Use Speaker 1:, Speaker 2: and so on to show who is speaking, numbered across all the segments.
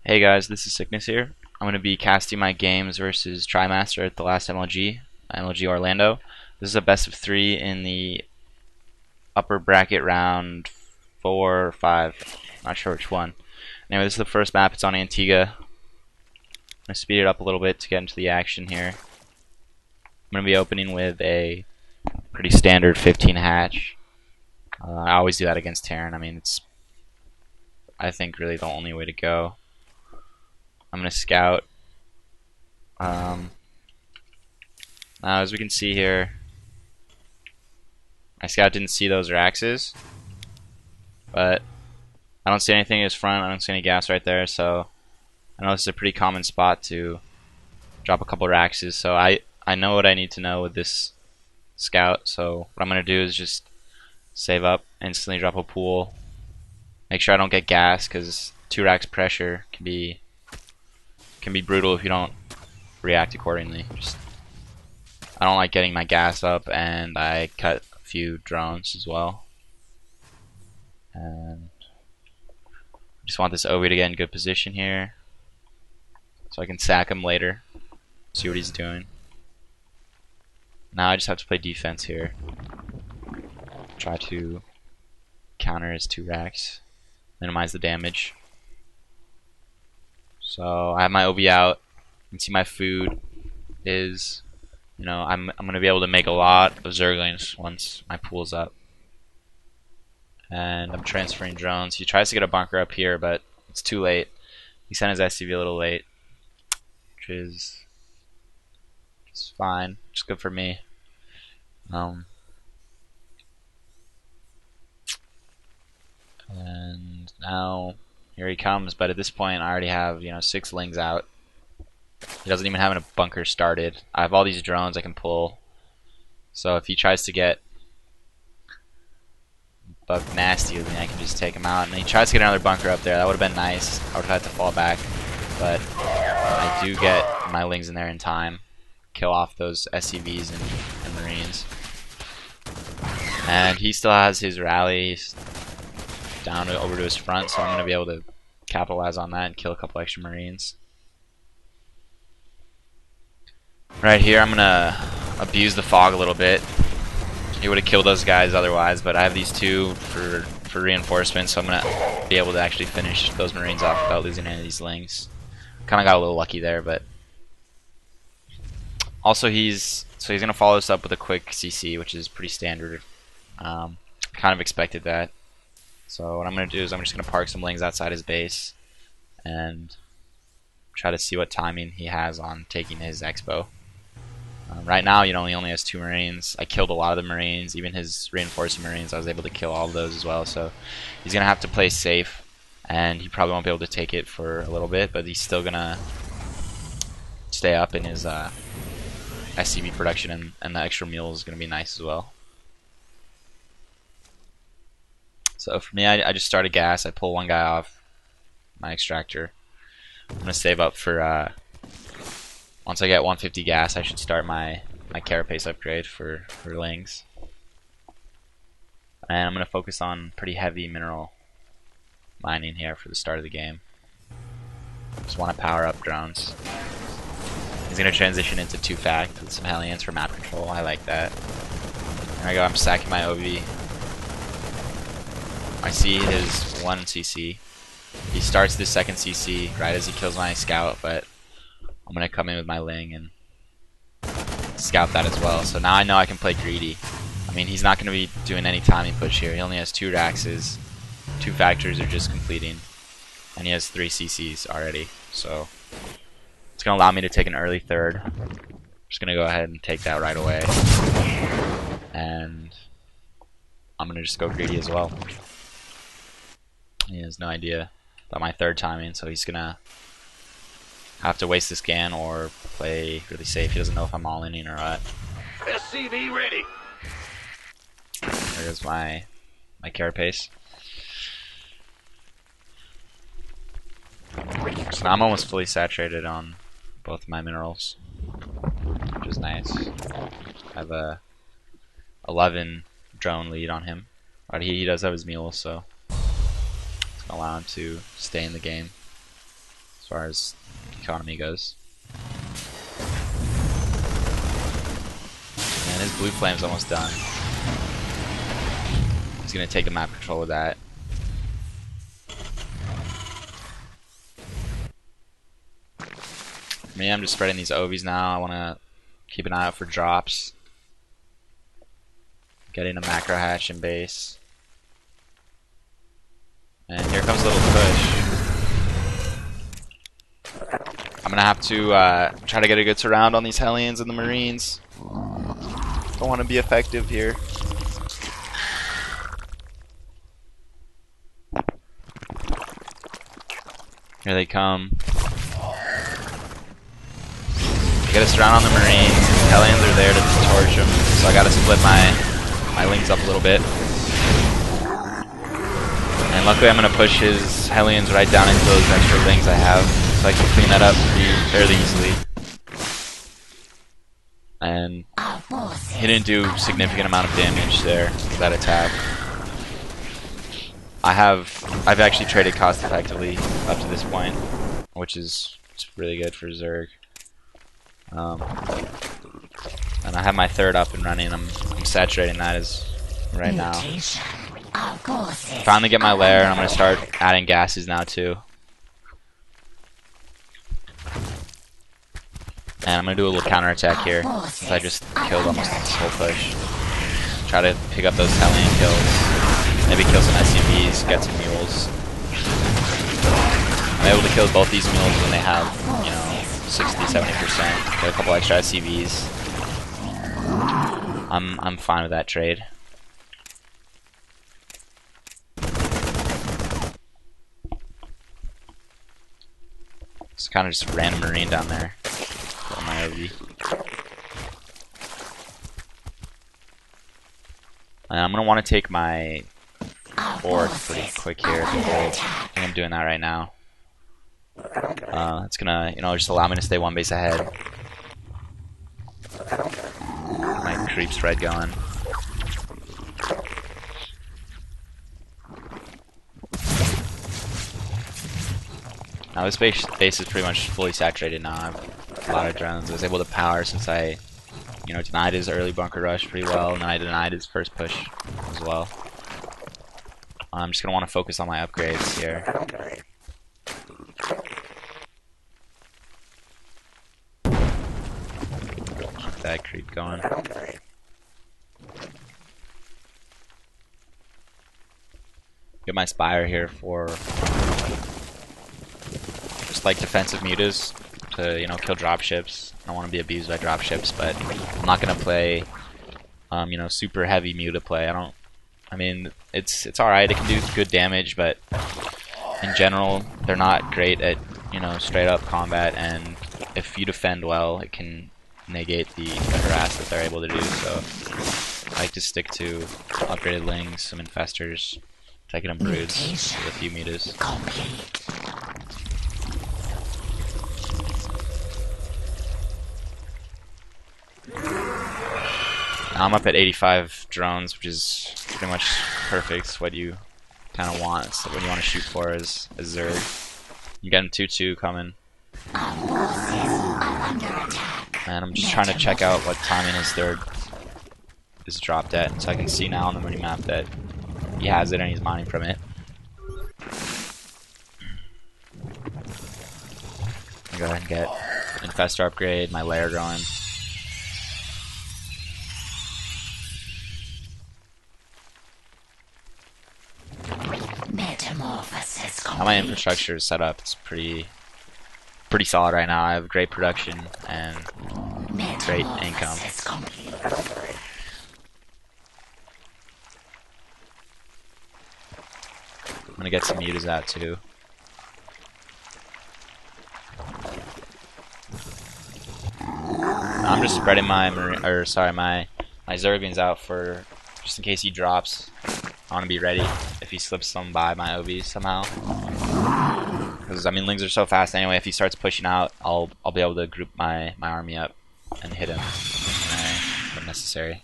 Speaker 1: Hey guys, this is Sickness here. I'm going to be casting my games versus TriMaster at the last MLG Orlando. This is a best of 3 in the upper bracket round 4 or 5. Not sure which one. Anyway, this is the first map. It's on Antigua. I'm going to speed it up a little bit to get into the action here. I'm going to be opening with a pretty standard 15 hatch. I always do that against Terran. I mean, it's I think really the only way to go. I'm going to scout. Now, as we can see here, my scout didn't see those Raxes, but I don't see anything in his front. I don't see any gas right there, so I know this is a pretty common spot to drop a couple Raxes. So I know what I need to know with this scout. So what I'm going to do is just save up, instantly drop a pool, make sure I don't get gas, because 2 racks pressure can be brutal if you don't react accordingly. I don't like getting my gas up, and I cut a few drones as well. And I just want this Obi to get in good position here, so I can sack him later, see what he's doing. Now I just have to play defense here. Try to counter his 2 racks, minimize the damage. So I have my OB out. You can see my food is, I'm gonna be able to make a lot of Zerglings once my pool's up. And I'm transferring drones. He tries to get a bunker up here, but it's too late. He sent his SCV a little late, which is fine. It's good for me. And now here he comes, but at this point I already have 6 lings out. He doesn't even have a bunker started. I have all these drones I can pull, so if he tries to get bug nasty with me, I can just take him out. And he tries to get another bunker up there. That would have been nice. I would have had to fall back, but I do get my lings in there in time, kill off those SCVs and Marines. And he still has his rallies down over to his front, so I'm going to be able to capitalize on that and kill a couple extra Marines. Right here I'm going to abuse the fog a little bit. He would have killed those guys otherwise, but I have these 2 for reinforcement, so I'm going to be able to actually finish those Marines off without losing any of these lings. Kind of got a little lucky there, but also he's going to follow us up with a quick CC, which is pretty standard. Kind of expected that. So what I'm going to do is I'm just going to park some lings outside his base and try to see what timing he has on taking his expo. Right now, he only has 2 Marines. I killed a lot of the Marines, even his reinforcing Marines. I was able to kill all of those as well. So he's going to have to play safe, and he probably won't be able to take it for a little bit, but he's still going to stay up in his SCV production, and the extra mule is going to be nice as well. So for me, I just start a gas. I pull 1 guy off my extractor. I'm going to save up for once I get 150 gas, I should start my carapace upgrade for lings. And I'm going to focus on pretty heavy mineral mining here for the start of the game. Just want to power up drones. He's going to transition into 2-fact with some Hellions for map control. I like that. There I go, I'm stacking my OB. I see his 1 CC. He starts the 2nd CC right as he kills my scout, but I'm going to come in with my ling and scout that as well. So now I know I can play greedy. I mean, he's not going to be doing any timing push here. He only has 2 Raxes, 2 factors are just completing, and he has 3 CCs already. So it's going to allow me to take an early 3rd. I'm just going to go ahead and take that right away. And I'm going to just go greedy as well. He has no idea about my 3rd timing, so he's going to have to waste this scan or play really safe. He doesn't know if I'm all-inning or what.
Speaker 2: SCV ready.
Speaker 1: There's my carapace. So now I'm almost fully saturated on both my minerals, which is nice. I have a 11 drone lead on him, but he does have his mule, so it's gonna allow him to stay in the game. far as economy goes. And his blue flame's almost done. He's gonna take the map control with that. Me, I'm just spreading these OVs now. I wanna keep an eye out for drops. Getting a macro hatch in base. And here comes a little push. I'm gonna have to try to get a good surround on these Hellions and the Marines. Don't want to be effective here. Here they come. I gotta surround on the Marines. Hellions are there to torch them, so I gotta split my lings up a little bit. And luckily I'm gonna push his Hellions right down into those extra lings I have, so I can clean that up fairly easily. And he didn't do significant amount of damage there with that attack. I've actually traded cost effectively up to this point, which is really good for Zerg. And I have my third up and running. I'm saturating that as right now. Finally get my lair, and I'm gonna start adding gases now too. And I'm gonna do a little counterattack here, since I just killed almost this whole push. Try to pick up those Hellion kills. Maybe kill some SCVs, get some mules. I'm able to kill both these mules when they have, you know, 60-70%. Get a couple extra SCVs. I'm fine with that trade. It's kind of just a random Marine down there. On my OV. And I'm gonna want to take my fourth pretty quick here. I think I'm doing that right now. It's gonna, you know, just allow me to stay one base ahead. My creep spread going. Now this base is pretty much fully saturated now. I have a lot of drones. I was able to power since I, you know, denied his early bunker rush pretty well, and then I denied his first push as well. I'm just gonna want to focus on my upgrades here. Keep that creep going. Get my Spire here for just like defensive mutas to, you know, kill dropships. I don't want to be abused by dropships, but I'm not gonna play, you know, super heavy muta play. I mean, it's all right. It can do good damage, but in general, they're not great at, you know, straight up combat. And if you defend well, it can negate the harass that they're able to do. So I like to stick to upgraded lings, some infestors, taking them broods with a few mutas. Now I'm up at 85 drones, which is pretty much perfect. It's what you kind of want. It's what you want to shoot for as Zerg. You get him 2-2 coming. And I'm just trying to check out what timing his third is dropped at, so I can see now on the mini map that he has it and he's mining from it. I'll go ahead and get Infestor upgrade, my lair going. How my infrastructure is set up, it's pretty solid right now. I have great production and great income. I'm gonna get some mutas out too. I'm just spreading my Zerglings out for just in case he drops. I want to be ready if he slips some by my OVs somehow. Because I mean, lings are so fast anyway. If he starts pushing out, I'll be able to group my army up and hit him when necessary.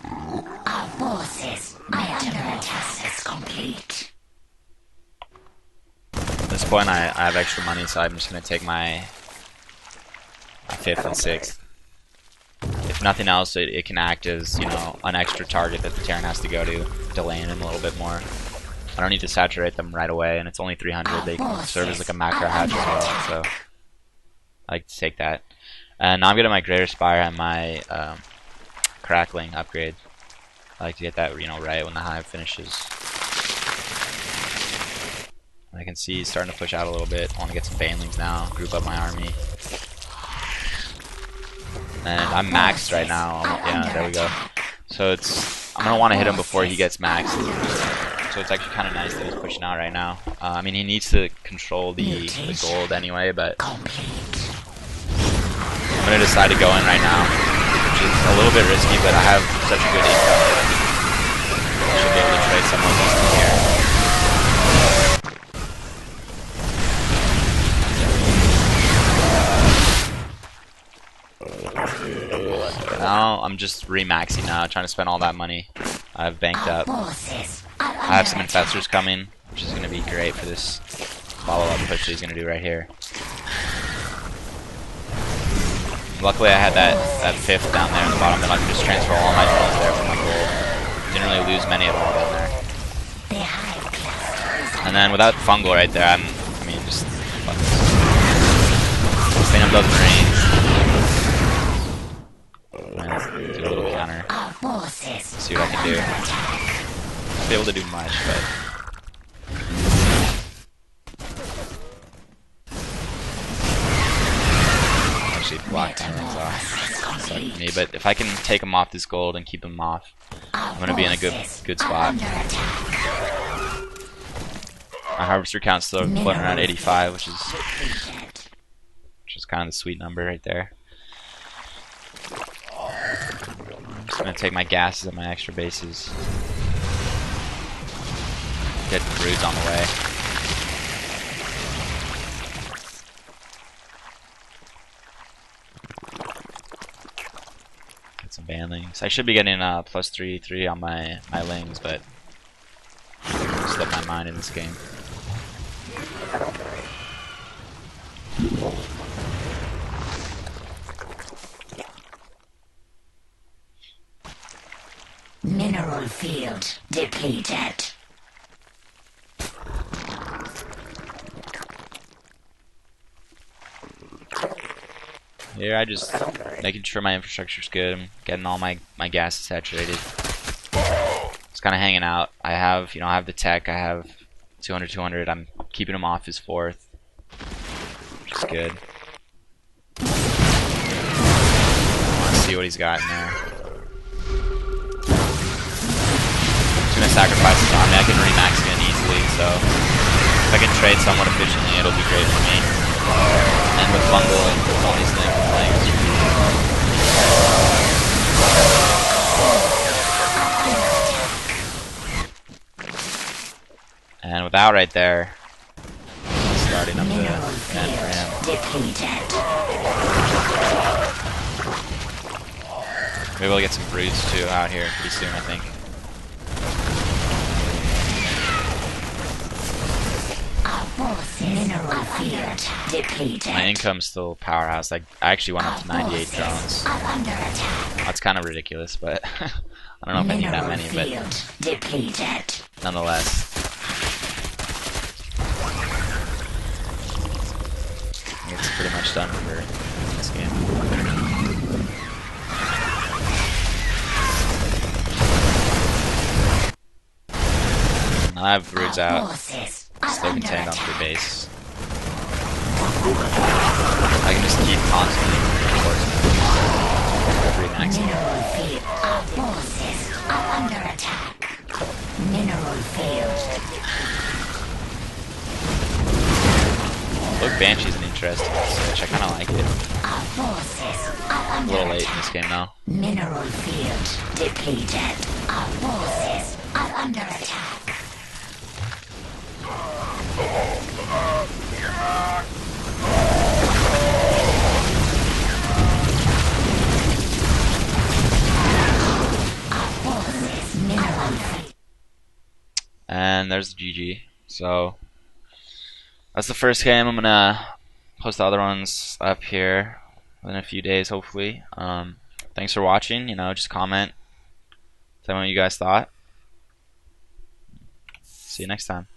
Speaker 3: Our forces, my attack is complete.
Speaker 1: this point, I have extra money, so I'm just gonna take my 5th and 6th. If nothing else, it can act as, you know, an extra target that the Terran has to go to land him a little bit more. I don't need to saturate them right away, and it's only 300. They can serve as like a macro hatch as well, so I like to take that. And now I'm getting my Greater Spire and my Crackling upgrade. I like to get that, you know, right when the hive finishes. I can see he's starting to push out a little bit. I want to get some banelings now, group up my army. And I'm maxed right now. Yeah, there we go. So I'm gonna want to hit him before he gets maxed. So it's actually kind of nice that he's pushing out right now. I mean, he needs to control the gold anyway, but I'm gonna decide to go in right now, which is a little bit risky, but I have such a good income. I should be able to trade someone decent here. Now I'm just remaxing now, trying to spend all that money I've banked up. I have some infestors coming, which is going to be great for this follow-up push that he's going to do right here. Luckily I had that 5th down there in the bottom, then I can just transfer all my drones there for my gold. Didn't really lose many at all down there. And then without fungal right there, I mean, just fuck this. Phantom doesn't range. Do a little counter. See what I can do. Won't be able to do much, but actually block tyrants off. Suck for me, but if I can take him off this gold and keep him off, I'm gonna be in a good spot. My harvester count's still floating around 85, which is kind of the sweet number right there. I'm just gonna take my gases and my extra bases. Get broods on the way. Get some banlings. I should be getting +3/3 on my lings, but I slipped my mind in this game.
Speaker 3: Mineral field depleted.
Speaker 1: Here I just making sure my infrastructure's good. I'm getting all my gas saturated. Just kind of hanging out. I have the tech. I have 200. I'm keeping him off his 4th, which is good. I want to see what he's got in there. I'm gonna sacrifice his army. I can remax again easily, so if I can trade somewhat efficiently, it'll be great for me. And with fungal and all these things playing. And without right there, starting up the end for him. Maybe we'll get some broods too out here pretty soon, I think.
Speaker 3: Mineral field depleted.
Speaker 1: My income's still powerhouse. Like, I actually went up to 98 drones. That's kind of ridiculous, but I don't know if I need that many, but nonetheless. It's pretty much done for this game. I have broods out. Still contained onto the base. I can just keep constantly remaxing.
Speaker 3: Our forces are under attack. Mineral field.
Speaker 1: Look, Banshee's an interesting switch. I kind of like it.
Speaker 3: Our forces are
Speaker 1: A
Speaker 3: under
Speaker 1: little late
Speaker 3: attack.
Speaker 1: in this game now.
Speaker 3: Mineral field depleted. Our forces are under attack.
Speaker 1: And there's the GG. So that's the first game. I'm gonna post the other ones up here in a few days, hopefully. Thanks for watching. Just comment, tell me what you guys thought. See you next time.